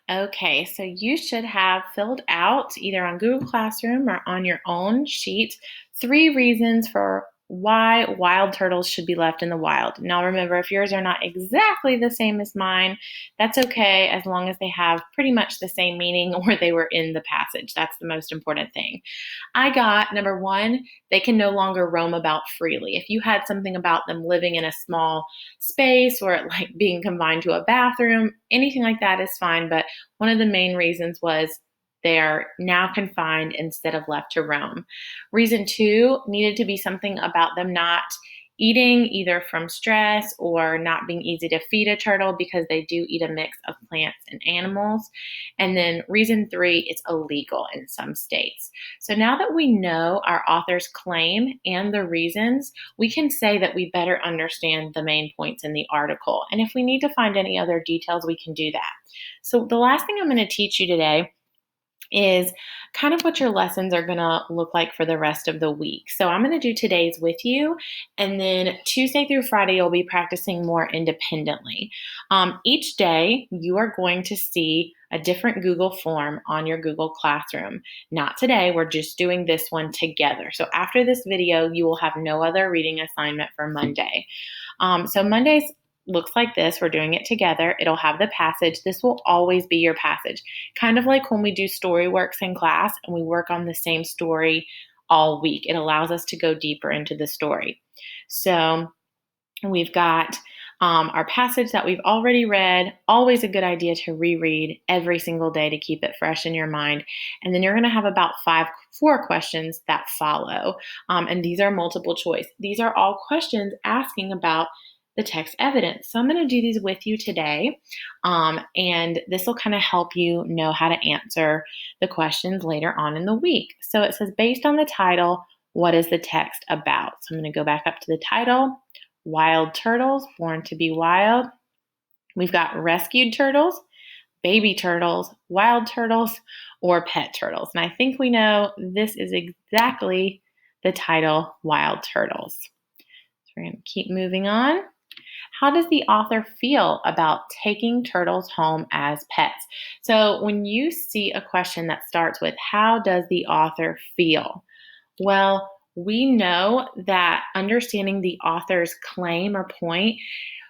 Okay, so you should have filled out either on Google Classroom or on your own sheet 3 reasons for why wild turtles should be left in the wild. Now, remember, if yours are not exactly the same as mine, that's okay as long as they have pretty much the same meaning or they were in the passage. That's the most important thing. I got number one, they can no longer roam about freely. If you had something about them living in a small space or like being confined to a bathroom, anything like that is fine. But one of the main reasons was they are now confined instead of left to roam. Reason two needed to be something about them not eating either from stress or not being easy to feed a turtle because they do eat a mix of plants and animals. And then reason three, it's illegal in some states. So now that we know our author's claim and the reasons, we can say that we better understand the main points in the article. And if we need to find any other details, we can do that. So the last thing I'm going to teach you today is kind of what your lessons are going to look like for the rest of the week. So I'm going to do today's with you, and then Tuesday through Friday, you'll be practicing more independently. Each day, you are going to see a different Google form on your Google Classroom. Not today, we're just doing this one together. So after this video, you will have no other reading assignment for Monday. So Mondays looks like this. We're doing it together. It'll have the passage. This will always be your passage. Kind of like when we do story works in class and we work on the same story all week. It allows us to go deeper into the story. So we've got our passage that we've already read. Always a good idea to reread every single day to keep it fresh in your mind. And then you're going to have about four questions that follow. And these are multiple choice. These are all questions asking about the text evidence. So I'm going to do these with you today, and this will kind of help you know how to answer the questions later on in the week. So it says, based on the title, what is the text about? So I'm going to go back up to the title, Wild Turtles, Born to be Wild. We've got rescued turtles, baby turtles, wild turtles, or pet turtles. And I think we know this is exactly the title, Wild Turtles. So we're going to keep moving on. How does the author feel about taking turtles home as pets? So when you see a question that starts with, how does the author feel? Well, we know that understanding the author's claim or point,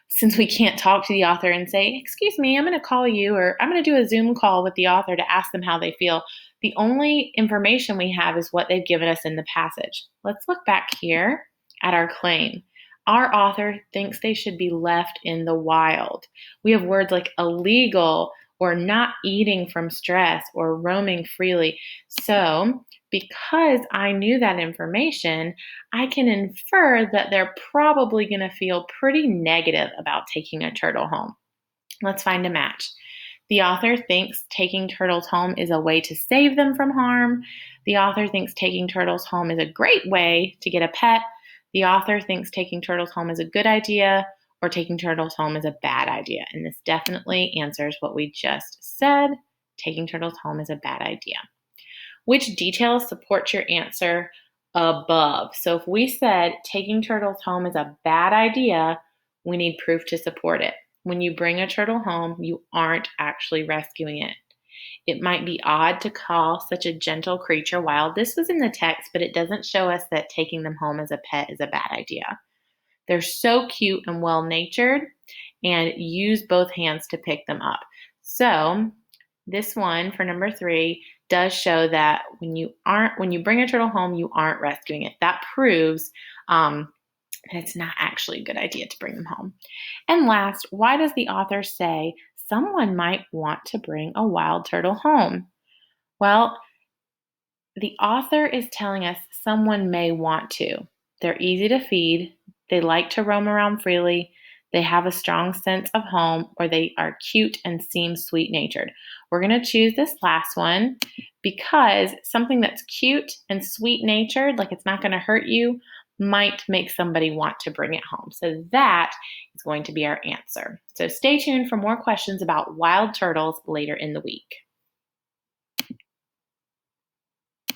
since we can't talk to the author and say, excuse me, I'm going to call you, or I'm going to do a Zoom call with the author to ask them how they feel. The only information we have is what they've given us in the passage. Let's look back here at our claim. Our author thinks they should be left in the wild. We have words like illegal or not eating from stress or roaming freely. So, because I knew that information, I can infer that they're probably going to feel pretty negative about taking a turtle home. Let's find a match. The author thinks taking turtles home is a way to save them from harm. The author thinks taking turtles home is a great way to get a pet. The author thinks taking turtles home is a good idea, or taking turtles home is a bad idea. And this definitely answers what we just said. Taking turtles home is a bad idea. Which details support your answer above? So if we said taking turtles home is a bad idea, we need proof to support it. When you bring a turtle home, you aren't actually rescuing it. It might be odd to call such a gentle creature wild. This was in the text, but it doesn't show us that taking them home as a pet is a bad idea. They're so cute and well-natured, and use both hands to pick them up. So this one for number 3 does show that when you bring a turtle home, you aren't rescuing it. That proves that it's not actually a good idea to bring them home. And last, why does the author say someone might want to bring a wild turtle home? Well, the author is telling us someone may want to. They're easy to feed, they like to roam around freely, they have a strong sense of home, or they are cute and seem sweet-natured. We're going to choose this last one because something that's cute and sweet-natured, like it's not going to hurt you, might make somebody want to bring it home. So that is going to be our answer. So stay tuned for more questions about wild turtles later in the week.